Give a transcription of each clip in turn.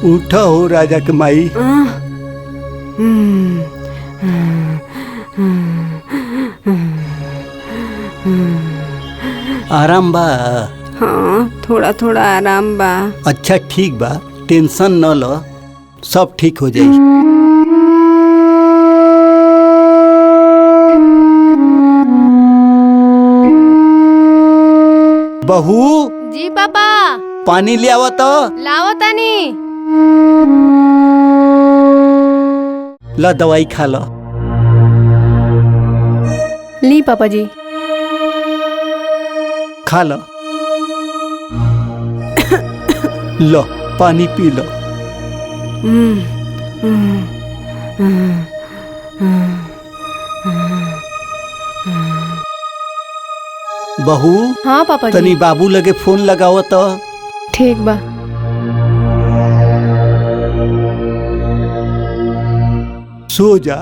उठा हो राजा के माई। आराम बा? हाँ, थोड़ा थोड़ा आराम बा। अच्छा ठीक बा, टेंशन न लो, सब ठीक हो जाई। बहू। जी पापा। पानी ले आवा तो। लाओ तनी। ला दवाई खा लो। ली पापा जी। खा लो। लो पानी पी लो। बहू। हाँ पापा जी। तनी बाबू लगे फोन लगाओ तो। ठीक बा। सो जा।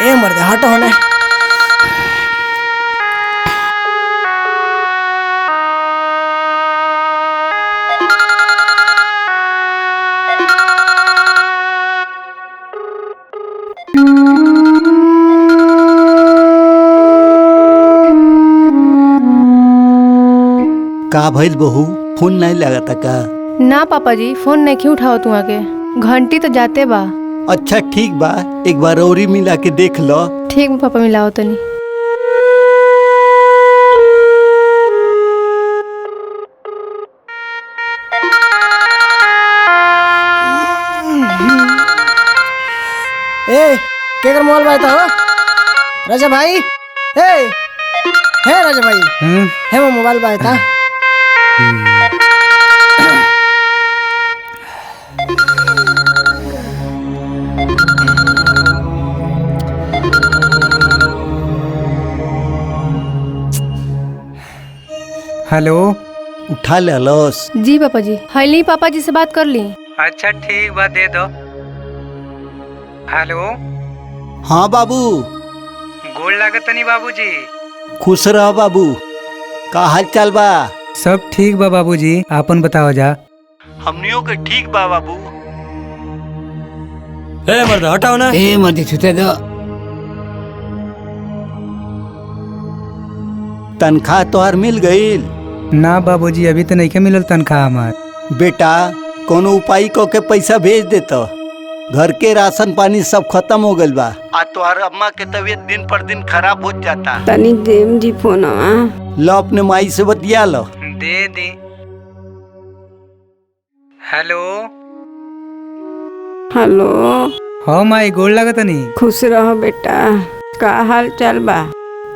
ए मर्दे हटो होने। का भइल बहू, फोन नहीं लगाता का? ना पापा जी, फोन नहीं उठाओ तू आके, घंटी तो जाते बा। अच्छा ठीक बा, एक बार औरी मिला के देख लो। ठीक बा पापा, मिलाओ तनी। ए केकर मोबाइल बाय था राजा भाई? ए हे राजा भाई। हे वो मोबाइल बाय था। हेलो। उठा ले लॉस। जी पापा जी। हली पापा जी से बात कर ली। अच्छा ठीक बा, दे दो। हेलो। हाँ बाबू। गोल लागत नहीं बाबूजी। खुश रहो बाबू। का हाल चाल बा? सब ठीक बा बाबूजी, आपन बताओ जा। हमनियों के ठीक बा बाबू। ए मर्द हटाओ ना। ए मर्दी छूते दो। तनख्वाह तोहार मिल गईल? ना बाबूजी, अभी तो नहीं के मिलल तनख्वाह हमार। बेटा कोनो उपाय को के पैसा भेज देता। घर के राशन पानी सब खत्म हो गइल बा। आ तोहार अम्मा के तबीयत दिन पर दिन खराब हो जाता। तनी देम जी फोनवा। लो अपने माई से बतिया लो। दे दी। हेलो। हेलो। हाँ माई, गोल लागत नहीं। खुश रहो बेटा। का हाल चाल बा?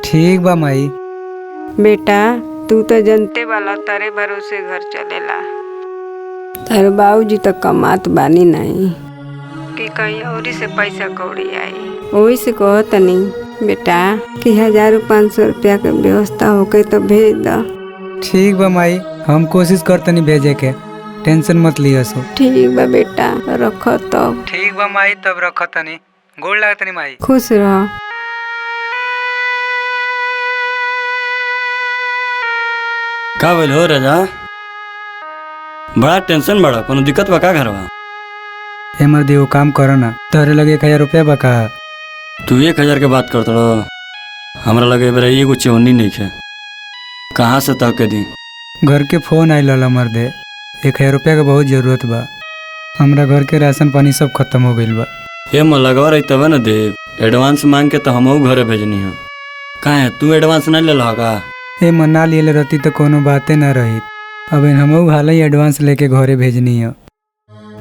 ठीक बा माई। बेटा तू तो जनते वाला, तारे भरोसे घर चलेला। तारे बाबूजी तो कमात बानी नहीं कि कहीं और से पैसा कौड़ी आई। वही से कहो तनी बेटा कि 1000-500 रुपया के व्यवस्था होके तो भेज दो। ठीक बा माई, हम कोशिश करतनी भेजे के, टेंशन मत लियो सो। ठीक बा बेटा, रखो तो। ठीक बा माई, तब रखो तनी। गोल लागत नहीं माई। खुश रहो। का बोल हो राजा? बड़ा टेंशन बड़ा, कोनो दिक्कत बा का घरवा? ए मर्दी वो काम करो ना, तोहरे लगे 1000 रुपया बका। तू 1000 के बात करत रहो, हमरा लगे बेरा एगो चौनी नहीं है। कहाँ से तह के दी? घर के फोन आइल ला मर्दे, 1000 रुपया के बहुत जरूरत बा। हमरा घर के राशन पानी सब खत्म हो गइल बा। ए म लगवा रही तबे न देव, एडवांस मांग के तो हमहू घरे भेजनी है। काहे तू एडवांस नहीं ले ला का? ए मना लिए रहती तो कोनो बातें न रही। अब हमहू हाल ही एडवांस लेके घरे भेजनी है।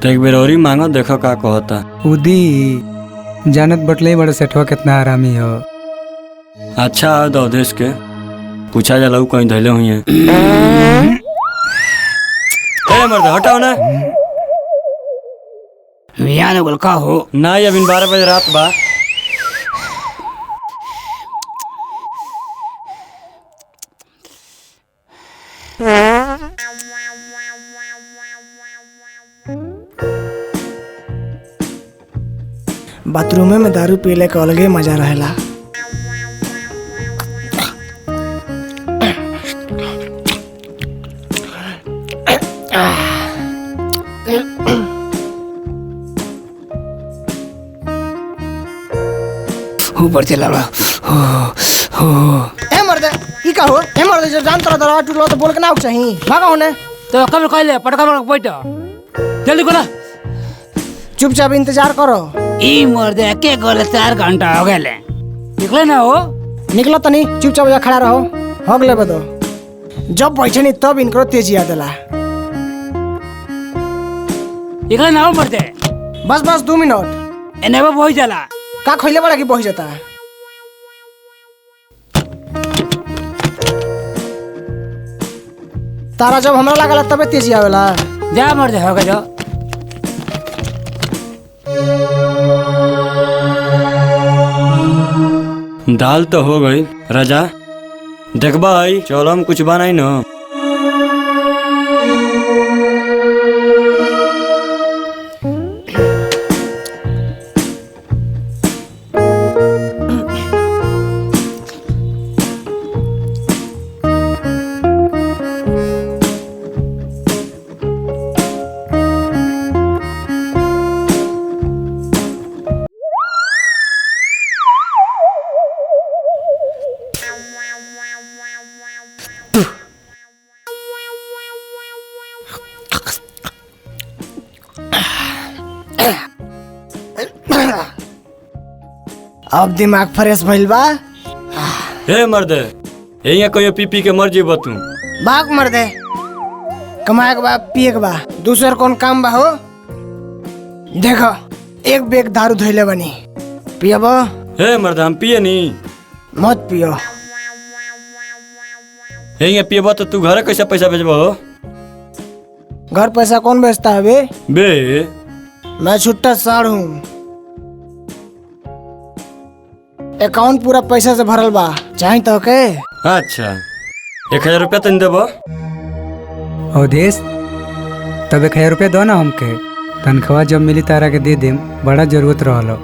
तो एक बेर और ही मांगो, देखो का कहता। उदी जानत बटले बड़ा सेठवा कितना आरामी हो। अच्छा आओ दो देश के, पूछा जाला उ कहीं धैले हुई है। ए मर्द हटाओ ना। मियाँ ने बोल का हो ना अभी 12 बजे रात बा। बाथरूम में दारू पीले का अलगे मजा रहेला। ऊपर चला बड़ा ए मर्दे ई का हो ए मर्दे जो जान तोरा दरवाजा टूटलो तो बोल के ना उठ सही भागा होने। तो कब कहले पटका बैठ जल्दी खोला। चुपचाप इंतजार करो। ई मर्दे के गोले 4 घंटा हो गए निकले ना हो। निकलो तनी चुपचाप जा खड़ा रहो। हो गले बदो जब बैठे नहीं तब इनको तेजी आ देला। निकले ना हो मर्दे। बस 2 मिनट एने वो बहुत जाला का खोले बड़ा की बह जाता है। तारा जब हमरा लागला तबे तेजी आवेला। जा मर्दे हो गए जो। दाल तो हो गई राजा। देखबा आई चलो हम कुछ बनाई न। अब दिमाग फ्रेश भइल बा। हे मर्दे यही कोई पी के मर जेब तू। भाग मर्दे कमाए के बा पिए के बा दूसर कौन काम बा हो। देखो एक बैग दारू धोइले बनी पियबो। हे मर्दे हम पिए नी। मत पियो। यही पियबो तो तू घर कैसे पैसा भेजबो। घर पैसा कौन भेजता है बे? बे मैं छुट्टा साड़ हूँ। अकाउंट पूरा पैसा से भरल बा चाहे तो के। अच्छा 1000 रुपया तन देबो। अवधेश तब 1000 रुपया दो ना हमके। तनख्वाह जब मिली तारा के दे देम। बड़ा जरूरत रहलो।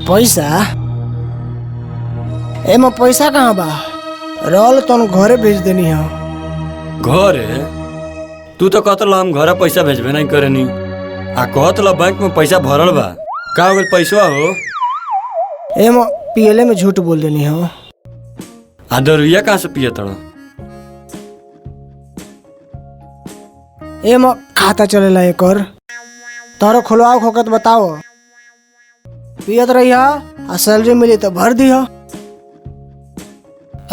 पैसा एमा पैसा कहाँ बा? रोल तो घरे भेज देनी हो। घरे तू तो कहत हम घर पैसा भेजबे नहीं करे नी। आ कहत बैंक में पैसा भरल बा। का हो गइल पैसा हो। एमा पीएलए में झूठ बोल देनी हो। आ दरुइया कहाँ से पिए तड़ा। एमा खाता चलेला एक और तारो खुलवाओ खोकत बताओ। पियत रही आ सैलरी मिली तो भर दी हो।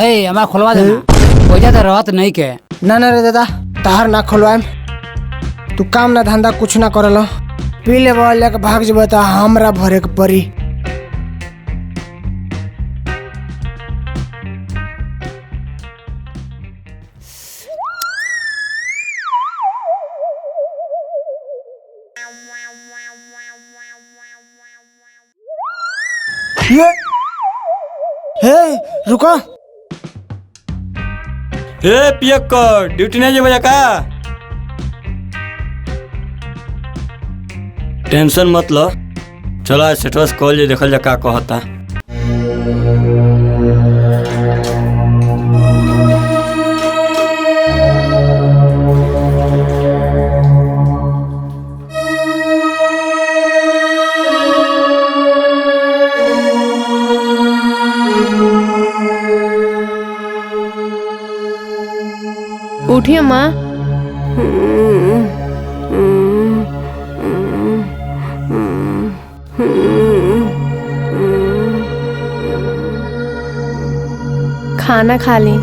ए हमारा खुलवा देना पैसा तो रहत नहीं के। ना रे दादा तार ना खुलवाएम। तू काम ना धंधा कुछ ना करलो। पी ले लेके भाग जब तो हमरा भरे के पड़ी। हे रुको। ए पियक्कर ड्यूटी नहीं जेबे का। टेंशन मत लो। चलो सेठवा से कॉल देखल जा का कहता। उठिए माँ। खाना खा ली।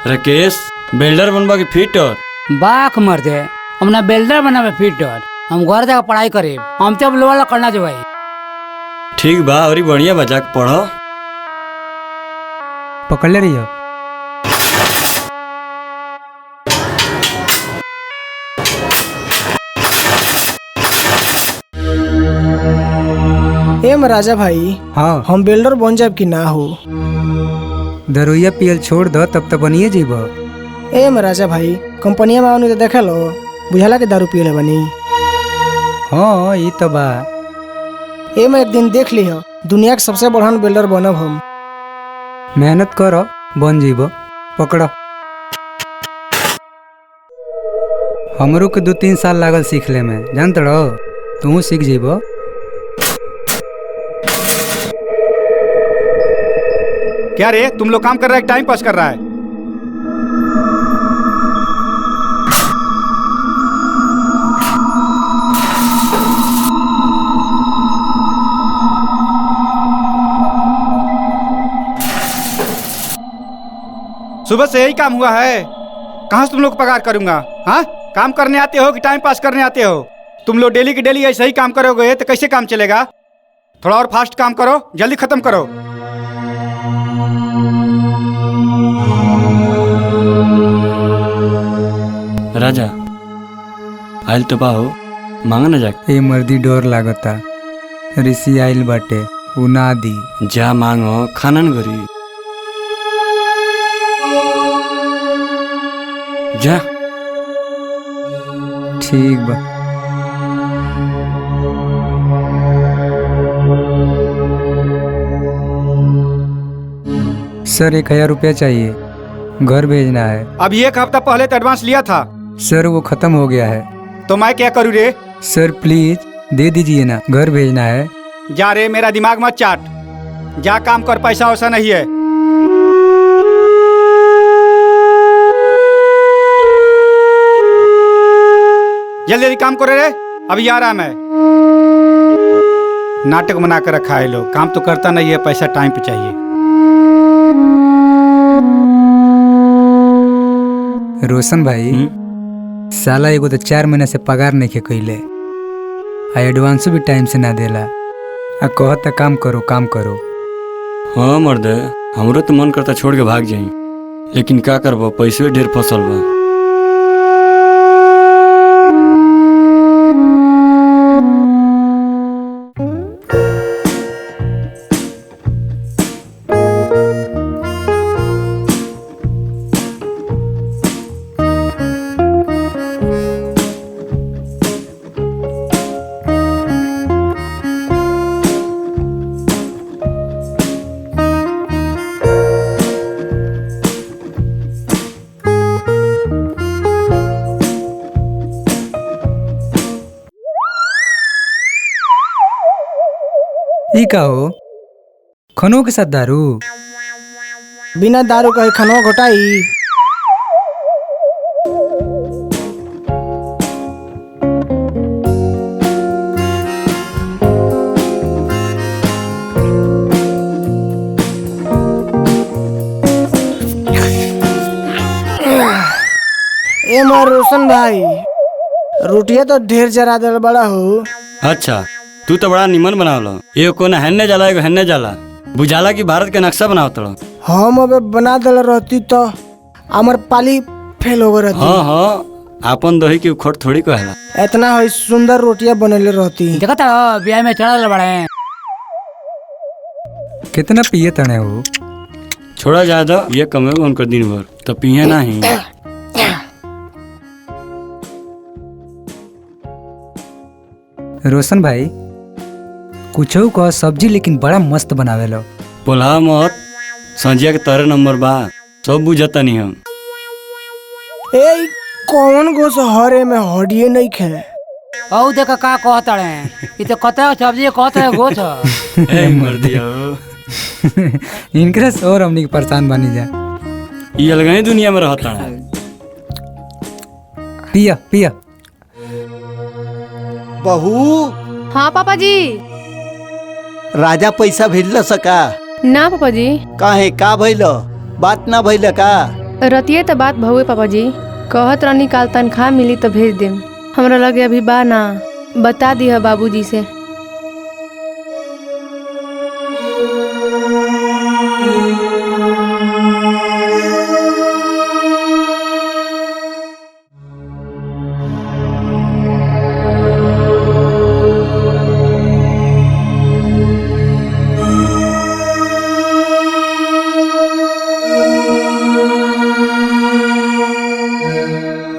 राकेश बिल्डर बनबा के फिटर। बाक मर दे हमने बिल्डर बनावे फिटर। हम घर जाकर पढ़ाई करे। हम तो अब लोहा करना जो भाई। ठीक बा और बढ़िया बजा के पढ़ो। पकड़ ले रही हो। ए महाराजा भाई, हाँ हम बिल्डर बन जाब कि ना हो? दरुइया पियल छोड़ दो तब तो बनिए जीब। ए महाराजा भाई, कंपनिया में आवनी तो देखे लो, बुझाला के दारू पियले बनी। हाँ ये तो बा। ए मैं एक दिन देख लियो, दुनिया के सबसे बड़हन बिल्डर बनब हम। मेहनत करो बन जीब। पकड़ो। हमरो के 2-3 साल लागल सीखले में, जानते रहो तू सीख जीब। क्या रे, तुम लोग काम कर रहा है, टाइम पास कर रहा है? सुबह से यही काम हुआ है, कहाँ से तुम लोग पगार करूंगा? हाँ, काम करने आते हो कि टाइम पास करने आते हो? तुम लोग डेली की डेली ऐसे ही काम करोगे तो कैसे काम चलेगा? थोड़ा और फास्ट काम करो, जल्दी खत्म करो। राजा आयल तो बाहो, मांगा ना जाके। ए मर्दी डर लागता, ऋषि आइल बाटे, उ ना दी। जा मांगो, खाना न घरी जा। ठीक बा। सर 1000 रुपया चाहिए, घर भेजना है। अभी 1 हफ्ता पहले तो एडवांस लिया था। सर वो खत्म हो गया है। तो मैं क्या करूँ रे? सर प्लीज दे दीजिए ना, घर भेजना है। जा रे, मेरा दिमाग मत चाट, जा काम कर, पैसा वैसा नहीं है। जल्दी जल्दी काम करो रे, अभी आ रहा मैं। नाटक बना कर रखा है लोग, काम तो करता नहीं है, पैसा टाइम पे चाहिए। रोशन भाई, साला एगो तो 4 महीना से पगार नहीं कैले, आ एडवांसो भी टाइम से ना देला, आ कहता काम करो काम करो। हाँ मर्द, हमरो तो मन करता छोड़ के भाग जाई, लेकिन क्या करबो, पैसे ढेर फसल बा। ई का हो, खनो के साथ दारू? बिना दारू का खाना घोटाई। ए मार रोशन भाई, रोटियां तो ढेर जरा दल बड़ा हो। अच्छा, तू तो बड़ा निमन बनावलो। एगो कोना हेन्ने जाला, एगो हेन्ने जाला, बुझाला कि भारत के नक्शा बनावत रहो। हम अब बना दल रहती तो हमार पाली फेल हो गई रहती। हाँ हाँ, आपन दही के उखड़ थोड़ी कहला। इतना है सुंदर रोटियां बनले रहती। देखा था ब्याह में चढ़ा बड़े। कितना पिए तने हो? छोड़ा ज्यादा, ये कमेगा उनका दिन भर, तो पिए नहीं। रोशन भाई, कुछ कह सब्जी लेकिन बड़ा मस्त बनावेलो। बोला मत, संजिया के तारे नंबर बा, सब बुझता नहीं हम। ए कौन गोस हरे में हडिये नहीं खे। औ देख का कहता है ये तो कता सब्जी कहता है गोछ ए मर दिया इनकरे से और हमनी के परेशान बनी जा। ये अलग ही दुनिया में रहता है। पिया पिया। बहू हाँ पापा जी। राजा पैसा भेजल सका? ना पापा जी, काहे का भइल? बात ना भइल का? रतिये तो बात भहुए पापा जी। कहत रहनी काल तनख्वाह मिली तो भेज देम। हमरा लगे अभी बा ना, बता दी है बाबूजी से।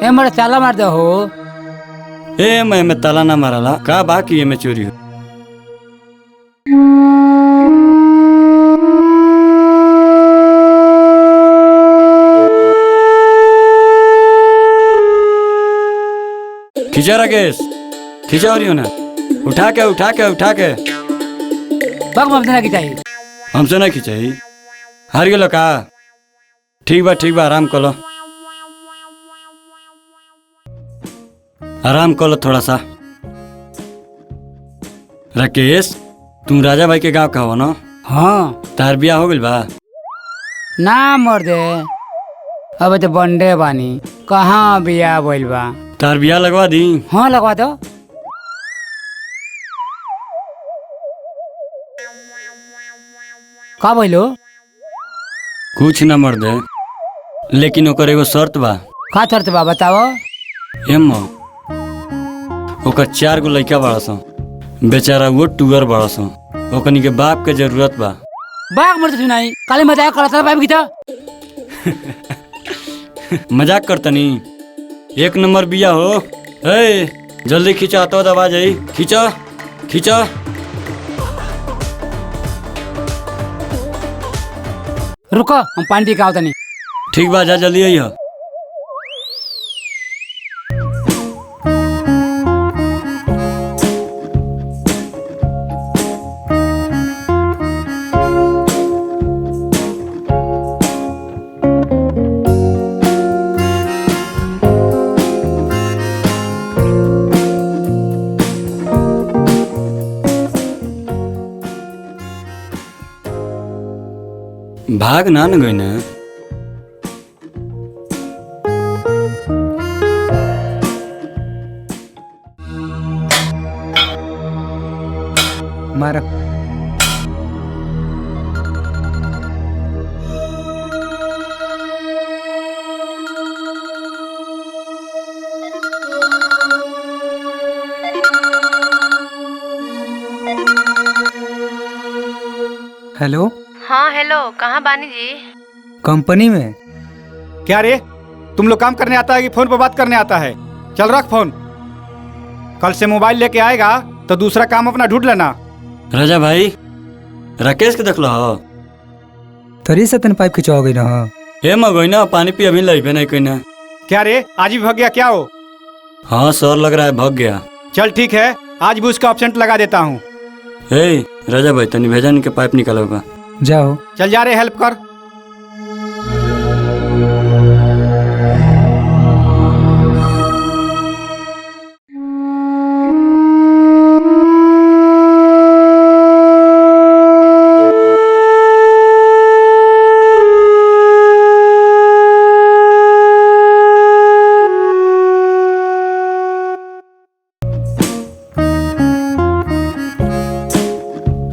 ए मरे चाला मार दे हो। ए मैं ताला ना मारला का बाकी ये में चोरी हो। खींचा राकेश, खींचा और ना उठा के उठा के उठा के। बग मत की चाहिए हमसे ना खींचाई, हार गेलो का? ठीक बा आराम कर लो, आराम कर लो थोड़ा सा। राकेश तुम राजा भाई के गांव का हो ना? हाँ तार बिया हो गइल बा? ना मर दे, अब तो बंडे बानी, कहाँ बिया बोल बा। तार बिया लगवा दी? हाँ लगवा दो। का बोलो? कुछ न मर दे, लेकिन ओकर एगो शर्त बा। का शर्त बा बताओ। एम्मा ओकर 4 गो लड़का बड़ा सन, बेचारा वो टूअर बड़ा सन, ओकनी के बाप के जरूरत बा। बाग मत सुनाई, काले मजाक करता बाप की तो। मजाक करतनी, 1 नंबर बिया हो। ए जल्दी खींचा तो दबा जाई, खींचा खींचा। रुको हम पानी पी के आवतनी। ठीक बा, जा जल्दी आई हो। भाग ना न गई ना। मारा हेलो। हाँ हेलो, कहाँ बानी जी? कंपनी में। क्या रे, तुम लोग काम करने आता है कि फोन पर बात करने आता है? चल रख फोन, कल से मोबाइल लेके आएगा तो दूसरा काम अपना ढूंढ लेना। राजा भाई राकेश के देख लो हो। तरी से तन पाइप खिंचवा गई ना। हे मगोई ना, पानी पी अभी लइबे नहीं कोई ना। क्या रे, आज ही भाग गया क्या हो? हाँ सर लग रहा है भाग गया। चल ठीक है, आज भी उसका ऑप्शन लगा देता हूँ। ए राजा भाई तनी भेजन के पाइप निकालोगा। जाओ। चल जा रहे, हेल्प कर।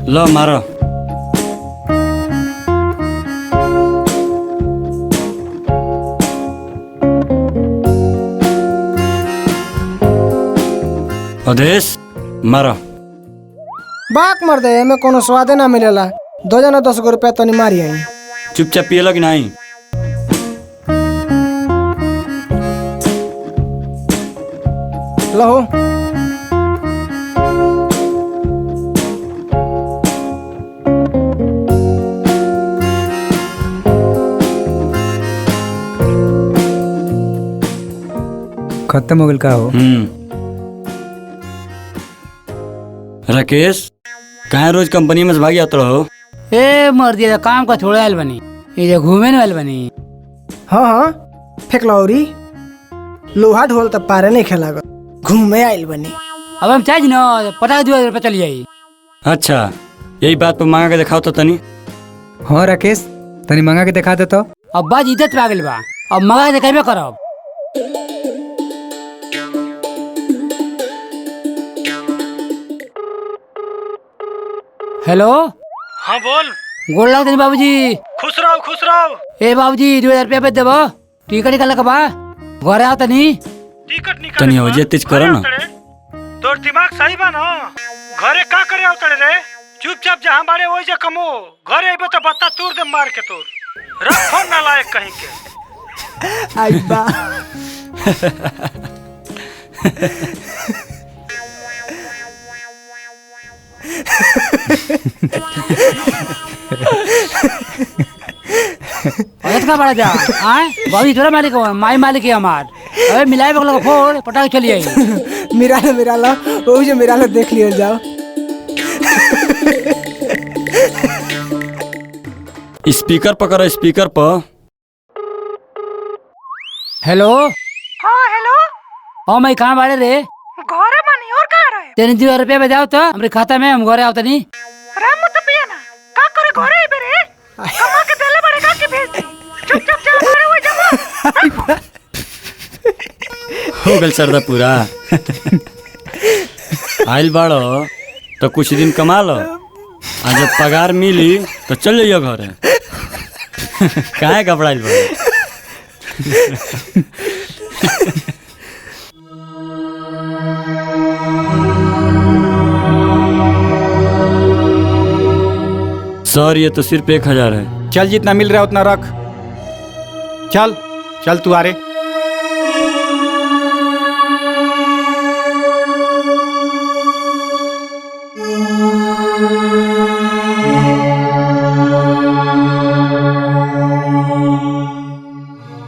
लो मारो। अदेश मारो। बाक मर दे, में कोनो स्वादे ना मिलेला। 2 जना 10 गो रुपया तनी मारी आई। चुपचाप पिए लग नहीं। लहो खत्म हो गल का हो। राकेश कहाँ रोज कंपनी में से भाग जाता रहो? ए मर दिया काम का छोड़े आयल बनी, ये जो घूमे आयल बनी। हाँ हाँ फेंक लौरी लोहा ढोल तब पारे नहीं खेला घूमे आयल बनी। अब हम चाहिए ना पटाख दिवा पे चली जाई। अच्छा यही बात पर मांगा के दिखाओ तो तनी। हाँ राकेश, तनी मंगा के दिखा दे तो। अब बाज इज्जत पे आ गइल बा, अब मंगा के देखेबे करब। हेलो। हाँ बोल। गोड़ लाग तनी बाबूजी। खुश रहो खुश रहो। ए बाबूजी 2000 रुपया पे देबो, टिकट निकाल के बा घरे आओ तनी। टिकट निकाल तनी हो तेज करो ना। तोर दिमाग सही बा ना? घरे का करे आवतड़े रे? चुपचाप जहां बाड़े वही जा कमो। घरे आइबो तो बत्ता तोड़ दे मार के तोर। रख फोन ना लायक कहीं के। आई बा औरत का बड़ा जा आए बाबूजी तोरा मालिक हो, माई मालिक है हमार। अबे मिलाए बगल का फोड़ पटाख चली आई। मिरा लो वो जो मिरा लो देख लियो जाओ। स्पीकर पकड़ो, स्पीकर पर। हेलो। हाँ हेलो। हाँ मैं कहाँ बाड़े रे? घरे बनी और कहाँ रहे? तेरे 2000 रुपया पे जाओ तो हमारे खाता में, हम घरे आओ तनी। रे मुत पिया ना का करे घरे आइबे रे? कमा के देले बड़े का के भेज दे। चुपचाप चल घरे हो जा। हो गल सरदा पूरा। आइल बाड़ो तो कुछ दिन कमा लो, आ जब पगार मिली तो चल जाइयो घरे। काहे घबराइल बा? सर ये तो सिर्फ 1000 है। चल जितना मिल रहा है उतना रख। चल चल तू आ रे।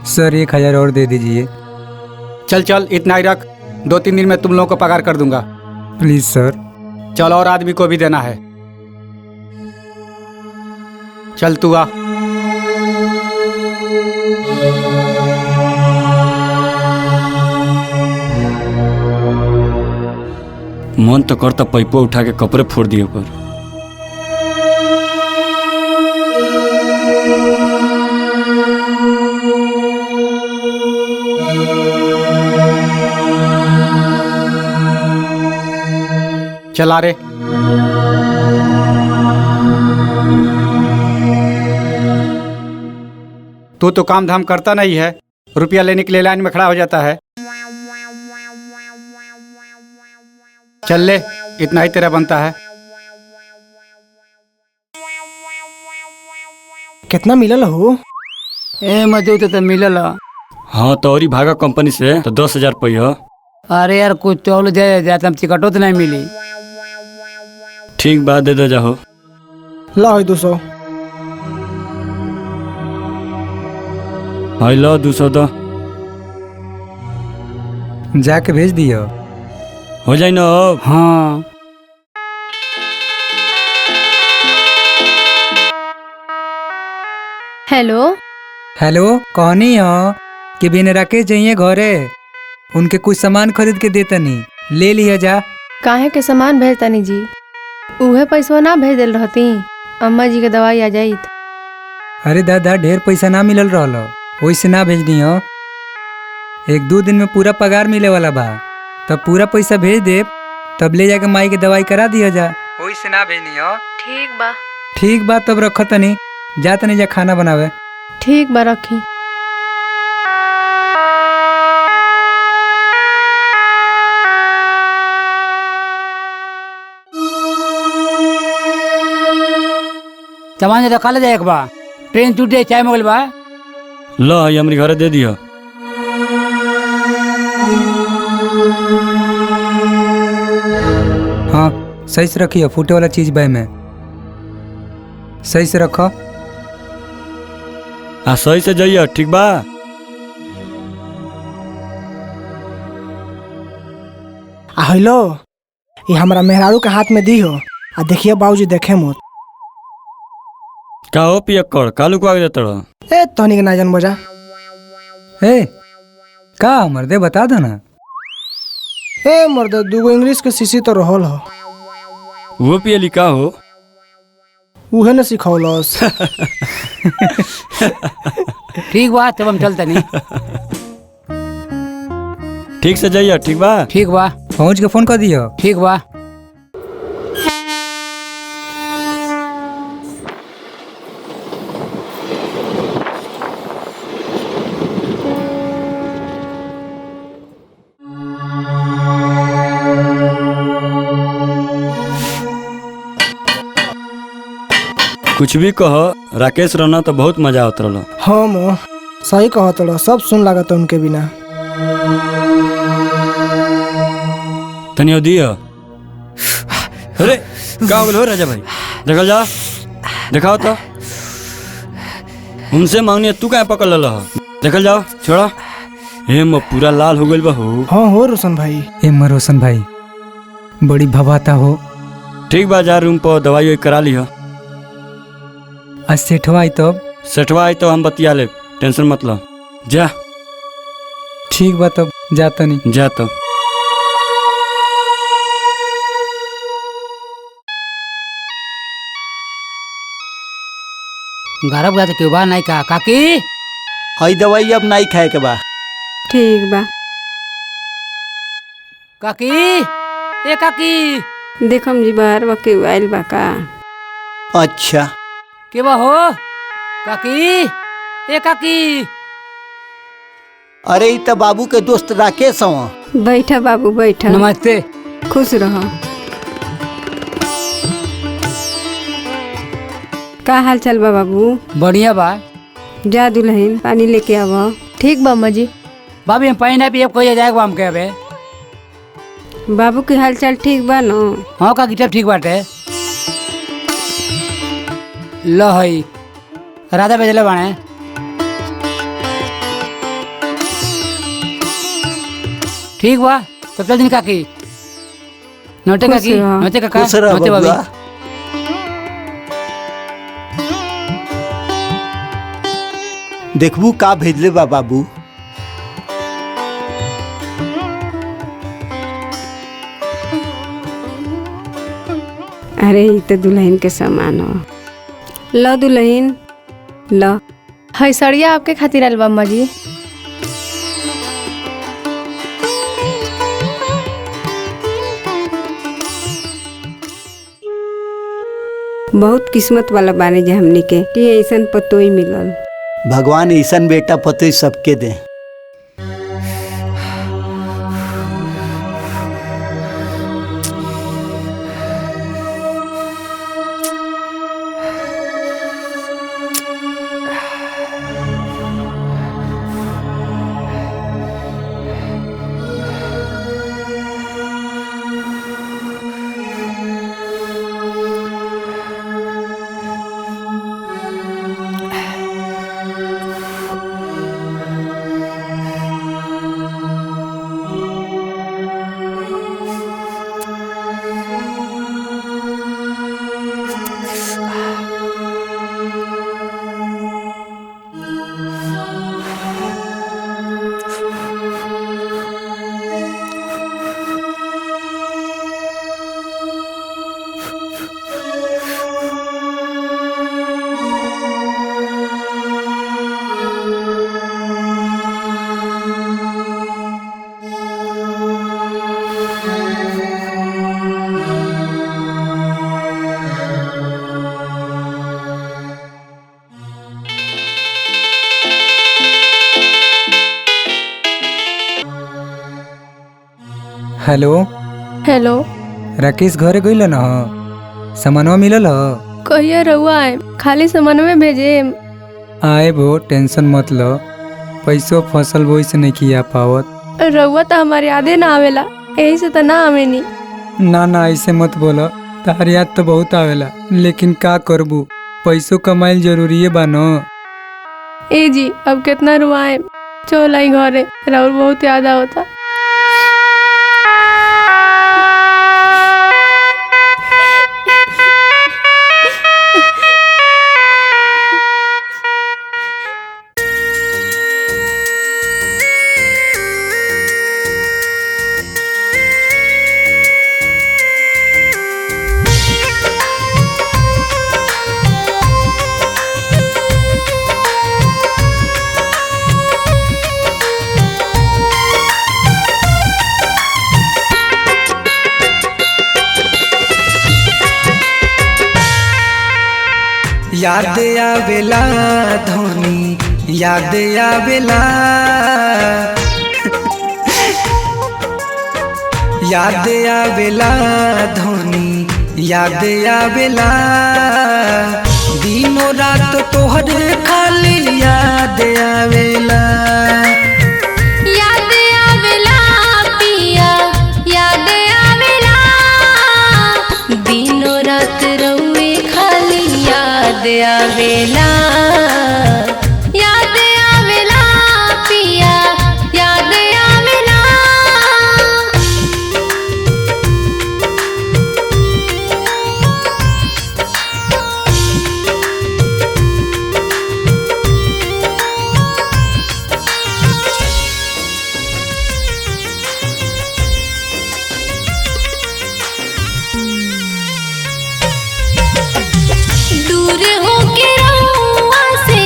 सर 1000 और दे दीजिए। चल चल इतना ही रख, 2-3 दिन में तुम लोगों को पगार कर दूंगा। प्लीज सर। चल और आदमी को भी देना है। चल तू आ। मन तो करता पैपो उठा के कपड़े फोड़ दिए पर। चला रे। तू तो काम धाम करता नहीं है, रुपया लेने के लिए लाइन में खड़ा हो जाता है। चल ले, इतना ही तेरा बनता है। कितना मिलल हो? ए मजू तो मिलल। हाँ तो और ही भागा कंपनी से तो 10,000 रुपया। अरे यार कुछ चौल दे जाते, हम टिकटो तो नहीं मिली। ठीक बात दे दो जाओ। लो 200। हाय लो 200 दो। जाके भेज दियो। हो जाए ना अब? हाँ। हेलो। हेलो कहनी हो कि बिन राकेश जाइए घरे, उनके कुछ सामान खरीद के देतनी, ले लिया जा। काहे के सामान भेजतानी जी? उहे पैसवा ना भेज दिल रहती, अम्मा जी के दवाई आ जाइत। अरे दादा ढेर पैसा ना मिलल रहलो, वैसे ना भेज दी हो। 1-2 दिन में पूरा पगार मिले वाला बा, तब पूरा पैसा भेज दे, तब ले जाके माई के दवाई करा दिया जा। वैसे ना भेजनी हो। ठीक बा। ठीक बा तब रखो तनी, जा तनी जा खाना बनावे। ठीक बा रखी। सामान जो काले जाए बा, ट्रेन छूट जाए, चाय मोगल बा। लो ये हमारी घरे दे दियो। हाँ सही से रखियो, फूटे वाला चीज बे में सही से रखो। हाँ सही से जाइए, ठीक बा। हेलो ये हमारा मेहरारू के हाथ में दी हो आ देखिए बाबूजी देखे मत। का हो पियक्कड़ कालू को आगे देता रहा। ए तोहनी के ना जान बजा। ए का मर्दे बता दो ना। ए मर्द दूगो इंग्लिश के सीसी तो रहल हो। वो पियली का हो। उहे न सिखौलस। ठीक बा तब हम चलते नहीं। ठीक से जाइए। ठीक बा। ठीक बा पहुँच के फोन कर दियो। ठीक बा। कुछ भी कहो राकेश रहना तो बहुत मजा आवत रहा। हाँ मो सही कहत रहो, सब सुन लागत उनके बिना। तनियो दियो। अरे का हो गइल हो राजा भाई। देखल जा दिखाओ तो। उनसे मांगनी तू क्या पकड़ लल हो। देखल जाओ छोड़ा। हे म पूरा लाल हो गइल बा हो। हाँ हो रोशन भाई। ए म रोशन भाई बड़ी भवाता हो। ठीक बा जा रूम पर दवाई वही करा ली हो। आज सेठवा आई तब। सेठवा आई तो हम बतिया ले टेंशन मत लो। जा। ठीक बा तब जाता नहीं। जा तो। घर गया तो क्यों बा नहीं का काकी। हई दवाई अब नहीं खाए के बा। ठीक बा। काकी ए काकी। देखम जी बाहर बा के आइल बा का। अच्छा के बा हो काकी ए काकी। अरे ई तो बाबू के दोस्त राकेश हवा। बैठा बाबू बैठा। नमस्ते। खुश रहो। का हाल चाल बा बाबू। बढ़िया बा। जा दुल्हन पानी लेके आवा। ठीक बा अम्मा जी। भाभी हम पानी ना पिए कोई जाएगा हम कहबे। बाबू के हाल चाल ठीक बा न। हाँ काकी सब ठीक बाटे। लो हई राधा भेजले बाणे। ठीक बा तब चल दिन काकी। नोटे खुश काकी रहो। नोटे काका खुश रह नोटे भाभी। बबुआ। देखबू का भेजले बा बाबू। अरे ई तो दुल्हन के सामान हो। लो दुल्हन लो। हई सड़िया आपके खातिर आइल बा अम्मा जी। बहुत किस्मत वाला बाने जे हमनी के कि ऐसन पतोई मिलल। भगवान ऐसन बेटा पति सबके दे। Hello hello. राकेश घरे गइल न। सामानवा मिलल ह। कहिया रहुआ आए खाली सामानवे भेजे। आए बो टेंशन मत लो। पैसो फसल बोई से नहीं किया पावत। रहुआ तो हमारे यादे ना आवेला यही से तो ना आवे नी। ना ना ऐसे मत बोलो। तार याद तो बहुत आवेला लेकिन का करबू पैसों कमाइल जरूरी है बानो। ए जी अब कितना रुआए। चल आई घरे राहुल बहुत याद आवता। याद आवेला धोनी याद आवेला याद आवेला धोनी याद आवेला दिनों रात तोहरे खाली याद आवेला याद आवेला पिया याद आवेला दिनों रात रउए खाली याद आवेला याद आवेला पिया याद आवेला दूर होके रउआ से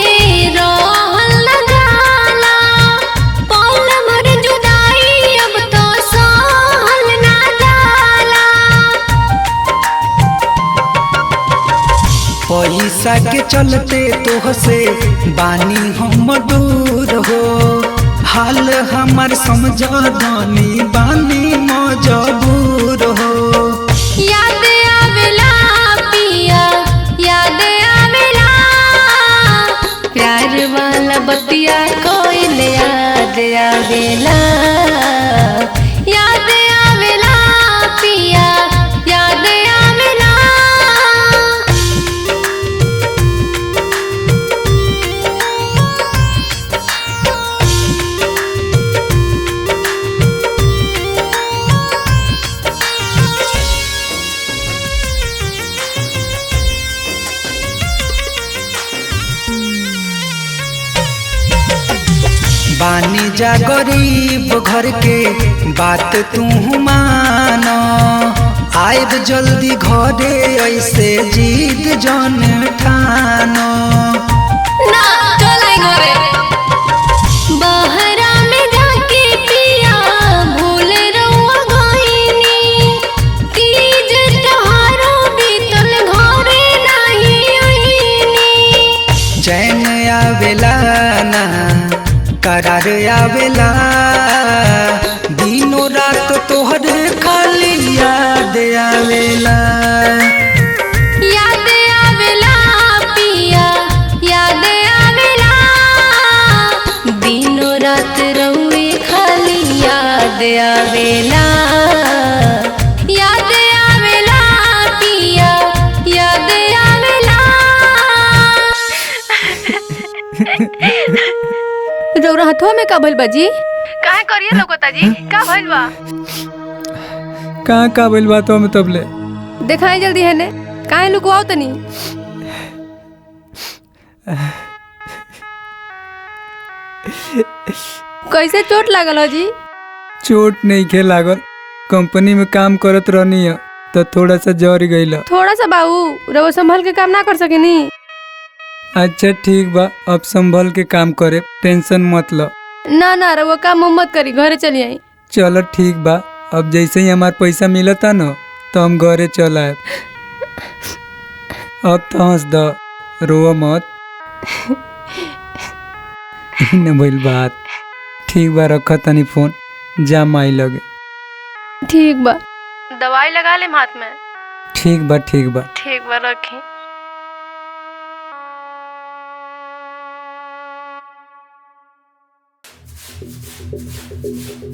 रहल न जाला पल भर जुदाई अब तो सहल ना जाला पैसा के चलते तोहसे बानी हम दूर हो हाल हमार समझ दानी बानी मजबूर हो याद आवेला पिया याद आवेला प्यार वाला बतिया कोइल याद आवेला याद आवेला पिया याद आवेला बानी जा गरीब घर के बात तू मानो आयब जल्दी घरे ऐसे जीत जन ठानो ना चलाई घरे बहरा में जाके पिया भूल रउआ गइनी तीज त्योहारो बीतल घरे नहीं आइनी चैन आवेला ना करार आवेला दिनों रात तोहरे खाली याद आवेला याद आवेला पिया याद आवेला दिनों रात रउए खाली याद आवेला याद आवेला पिया याद आवेला रउरा हथवा में का भइल बाजी काहे करिए लोगोता जी का भइल बा कहाँ का भइल बात हम तबले देखाई जल्दी है ने काहे लुकवाओ तनी कैसे चोट लागल हो जी चोट नहीं खे लागल कंपनी में काम करत रहनी है तो थोड़ा सा जर गईल थोड़ा सा बाबू रउआ संभल के काम ना कर सकेनी अच्छा ठीक बा अब संभल के काम करे टेंशन मत लो ना ना रउआ काम मत करी घरे चली आई चलो ठीक बा अब जैसे ही हमार पैसा मिलता न तो हम घरे चल आए अब तो हंस द रो मत न भइल बात ठीक बा रख तनी फोन जा माई लगे ठीक बा दवाई लगा ले हाथ में ठीक बा ठीक बा ठीक बा रखी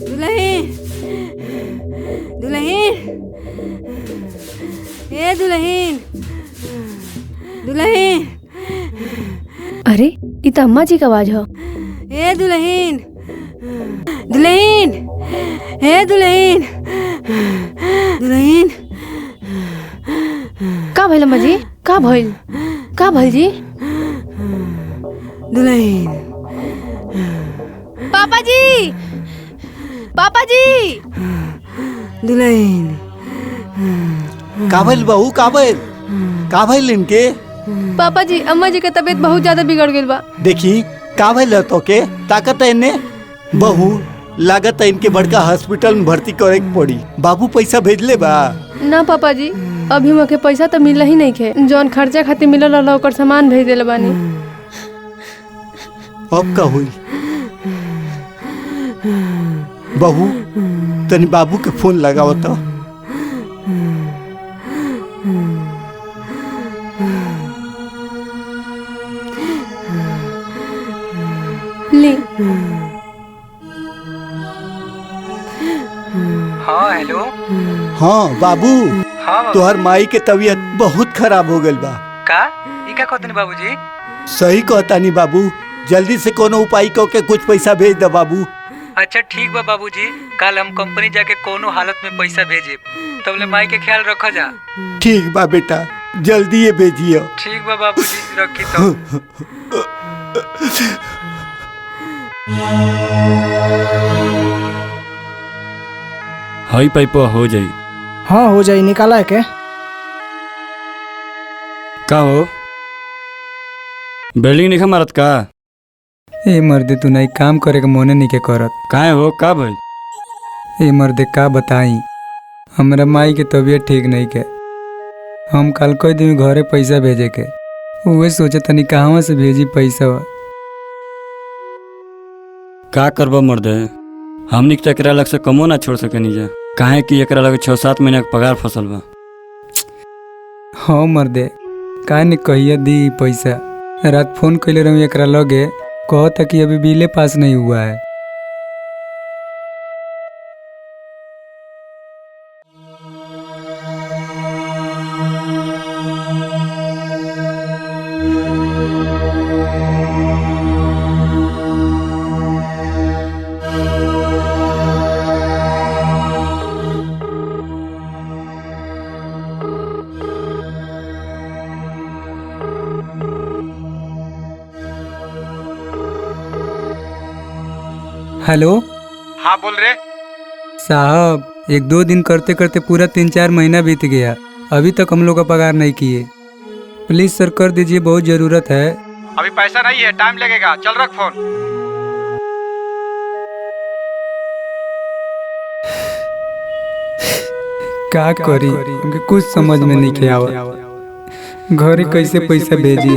दुल्हन दुल्हन ए दुल्हन दुल्हन अरे ये तो अम्मा जी का आवाज हो ए दुल्हन दुल्हन ए दुल्हन दुल्हन का भइल अम्मा जी का भइल जी दुल्हन पापा जी दुल्हन का भइल बहू का भइल इनके पापा जी अम्मा जी के तबीयत बहुत ज्यादा बिगड़ गई बा देखी का भइल तो के ताकत है इन्हें बहू लागत है इनके बड़का हॉस्पिटल में भर्ती करे के पड़ी बाबू पैसा भेजले बा ना पापा जी अभी मके पैसा तो मिल ही नहीं खे, जौन खर्चा खातिर मिलल रहल ओकर सामान भेज देले बानी। अब का हुई? बहू तनी बाबू के फोन लगाओ तो। ली। हाँ हेलो। हाँ बाबू, हाँ तोहर माई के तबीयत बहुत खराब हो गइल बा। का ई का कहतनी बाबूजी? सही कहतानी बाबू, जल्दी से कोनो उपाय करके कुछ पैसा भेज दे बाबू। अच्छा ठीक बा बाबूजी, कल हम कंपनी जाके कोनो हालत में पैसा भेजे, तबले माई के ख्याल रखा जा। ठीक बा बेटा, जल्दी ये भेजियो। ठीक बा बाबूजी, रखी तो। हई पाइपो हो जाई। हाँ हो जाई, निकाला है के? का हो बिल्डिंग नहीं मारत का? ए मर्दे तू नहीं काम करे के मोने नहीं के करत। काहे हो, का भाई? ए मर्दे का बताई, हमरा माई के तबीयत ठीक नहीं के। हम कल कोई दिन घरे पैसा भेजे के, उहे सोचे तनी कहवा से भेजी पैसा। का करबो मर्दे, हमनी के एकरा लग से कमो ना छोड़ सके नीचे, काहे कि एकरा लग 6-7 महीना के पगार फसल बा। हाँ मर्दे, काहे ने कहिया दी पैसा। रात फोन कैले रहूँ एकरा लगे, कहता कि अभी बिले पास नहीं हुआ है। हेलो। हाँ बोल रहे साहब, 1-2 दिन करते करते पूरा 3-4 महीना बीत गया, अभी तक हम लोग का पगार नहीं किए। प्लीज सर कर दीजिए, बहुत जरूरत है। अभी पैसा नहीं है, टाइम लगेगा, चल रख फोन। क्या करी, हमके कुछ समझ में नहीं के आवत। घरे कैसे पैसा भेजी?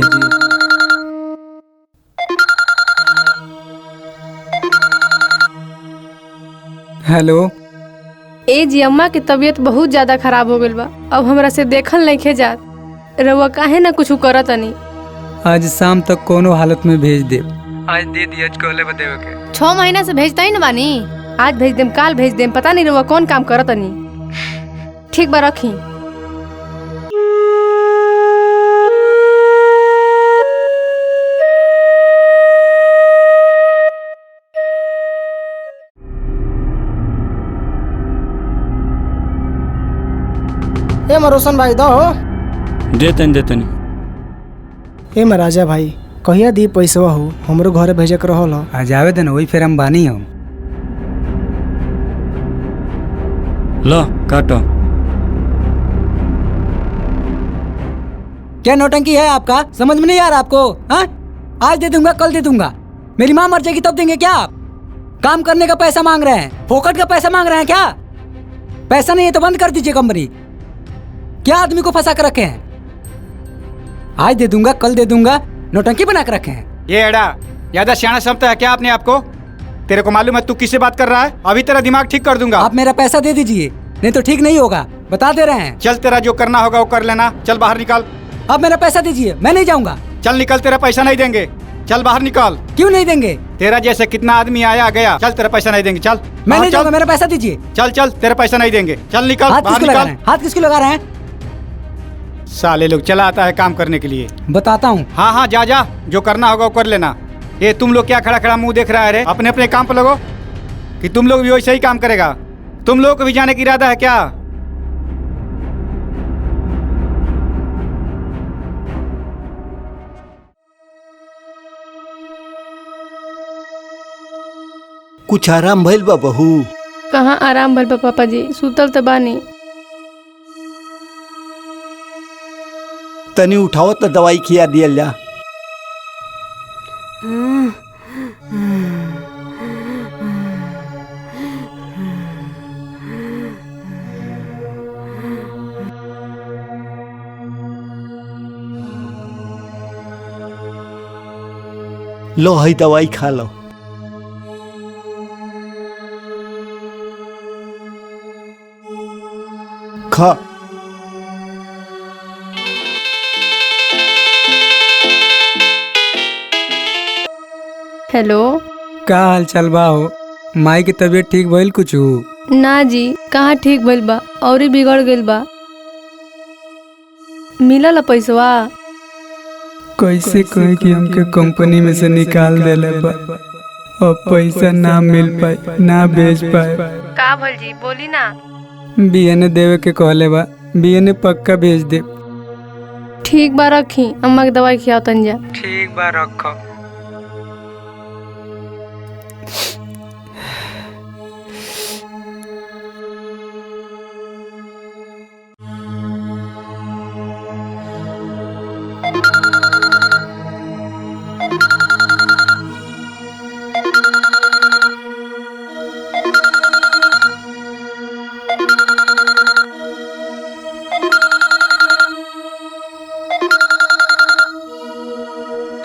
हेलो। ए जी, अम्मा की तबीयत बहुत ज्यादा खराब हो गइल बा, अब हमरा से देखल नहीं खे जात। रउआ काहे ना कुछ करत नहीं? आज शाम तक कोनो हालत में भेज दे। आज दे दिया, कहले बदेवे के। 6 महीना से भेजता ही न बानी। आज भेज देम, काल भेज देम, पता नहीं रउआ कौन काम करत नहीं। ठीक बा, रखी। ए रोशन भाई दो। देतनी। ए राजा भाई, कहिया दी पैसा हो, हमरो घरे भेजे के रहल। आज आवे देन, वही फिर हम बानी हम। लो काटो। क्या नौटंकी है आपका, समझ में नहीं आ रहा आपको? हाँ, आज दे दूंगा, कल दे दूंगा, मेरी माँ मर जाएगी तब देंगे क्या आप? काम करने का पैसा मांग रहे हैं, फोकट का पैसा मांग रहे हैं क्या? पैसा नहीं है तो बंद कर दीजिए कंपनी। क्या आदमी को फंसा कर रखे हैं? आज दे दूंगा, कल दे दूंगा, नौटंकी बना कर रखे हैं। ये एड़ा ज्यादा सियाना समझता है क्या अपने आप को? तेरे को मालूम है तू किससे बात कर रहा है? अभी तेरा दिमाग ठीक कर दूंगा। आप मेरा पैसा दे दीजिए, नहीं तो ठीक नहीं होगा, बता दे रहे हैं। चल, तेरा जो करना होगा वो कर लेना, चल बाहर निकल। अब मेरा पैसा दीजिए, मैं नहीं जाऊंगा। चल निकल, तेरा पैसा नहीं देंगे, चल बाहर निकल। क्यों नहीं देंगे? तेरा जैसे कितना आदमी आया गया, चल तेरा पैसा नहीं देंगे, चल। मैं नहीं जाऊंगा, मेरा पैसा दीजिए। चल चल, तेरा पैसा नहीं देंगे, चल निकल, हाथ बाहर किसको लगा रहे निकल। हैं? हाथ किसको लगा रहे हैं? साले लोग चला आता है काम करने के लिए। बताता हूँ। हाँ हाँ, जा जा, जो करना होगा वो कर लेना। ये तुम लोग क्या खड़ा खड़ा मुंह देख रहा है रे? अपने अपने काम पर लगो, कि तुम लोग भी वैसे ही काम करेगा। तुम लोगों को भी जाने का इरादा है क्या? कुछ आराम भइल बा बहू? कहाँ आराम भइल बा पापा जी, सुतल तो बानी। तनी उठाओ तो दवाई खिया दिया जा। लो है दवाई खा लो। खा। हेलो। का हाल चाल बा हो? माई के तबीयत ठीक भइल कुछू? ना जी, कहाँ ठीक भइल बा, और ही बिगड़ गइल बा। मिलल पैसवा? कैसे कहे कि हमके कंपनी में से निकाल देले बा, अब पैसा ना मिल पाए ना भेज पाए। का भइल जी, बोली ना। बीएनए देवे के कहले बा, बीएनए पक्का भेज दे। ठीक बा, रखी अम्मा के दवाई खियाओ तन जा। ठीक बा, रखो।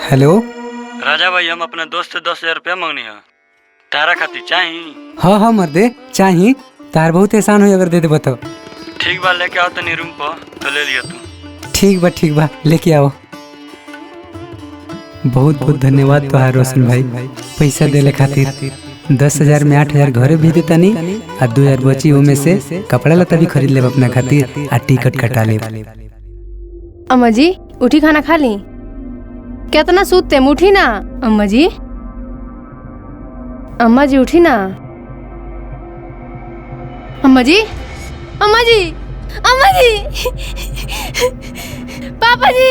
हेलो राजा भाई, हम अपने दोस्त से 10,000 रुपया मांगनी है, तारा खातिर चाही? हाँ हाँ मर्दे चाही, तार बहुत एहसान हो अगर दे दे बताओ। ठीक बा, लेके आओ तनी रूम पर तो ले लिया तू। ठीक बा लेके आओ। बहुत बहुत धन्यवाद तोहार रोशन भाई, पैसा देले खातिर। 10,000 में 8,000 घरे भी देता नहीं, और 2,000 बची में से कपड़ा लता भी खरीद ले अपना खातिर, और टिकट कटा ले। अम्मा जी उठी, खाना खा ली। कितना सूते, उठी ना। अम्मा जी, अम्मा जी उठी ना। अम्मा जी, अम्मा जी, अम्मा जी, पापा जी,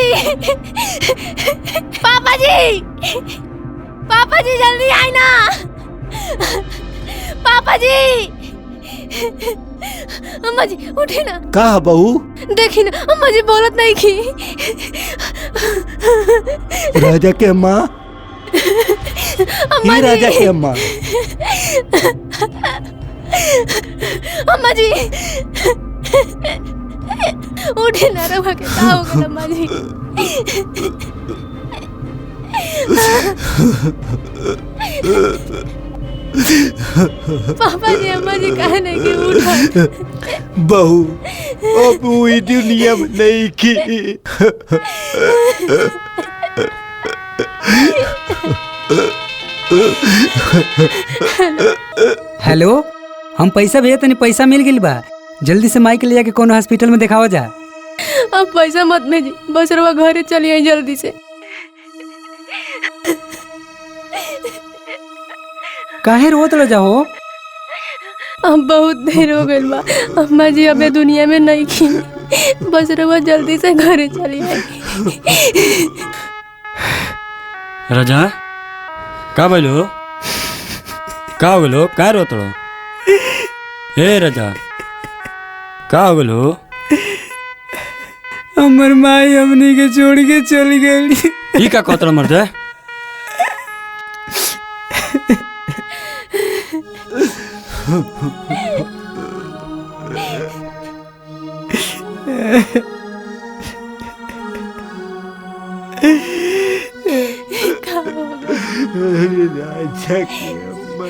पापा जी, पापा जी जल्दी आए ना। पापा जी, अम्मा जी उठी ना। का बहू? देखी ना अम्मा जी बोलत नहीं की। राजा के अम्मा, अम्मा ये राजा के अम्मा। अम्मा जी उठी ना, रवा के का हो गया अम्मा जी? पापा जी अम्मा जी कहे नहीं कि उठा। बहू अब हुई दुनिया में नहीं की। हेलो, हम पैसा भेजे तनी, पैसा मिल गइल बा। जल्दी से माई के ले जाके कोनो हॉस्पिटल में दिखावा जा। अब पैसा मत भेजी, बस रवा घरे चली आई जल्दी से। काहे रोत रह जाओ? अब बहुत देर हो गई बा, अम्मा जी अबे दुनिया में नहीं की, बस रवा जल्दी से घरे चली आई। राजा का बोलो, का बोलो, का रोत रहो? हे राजा का बोलो? हमर माई हमनी के छोड़ के चली गई। ई का कोतरा मर जाए? राजा की अम्मा।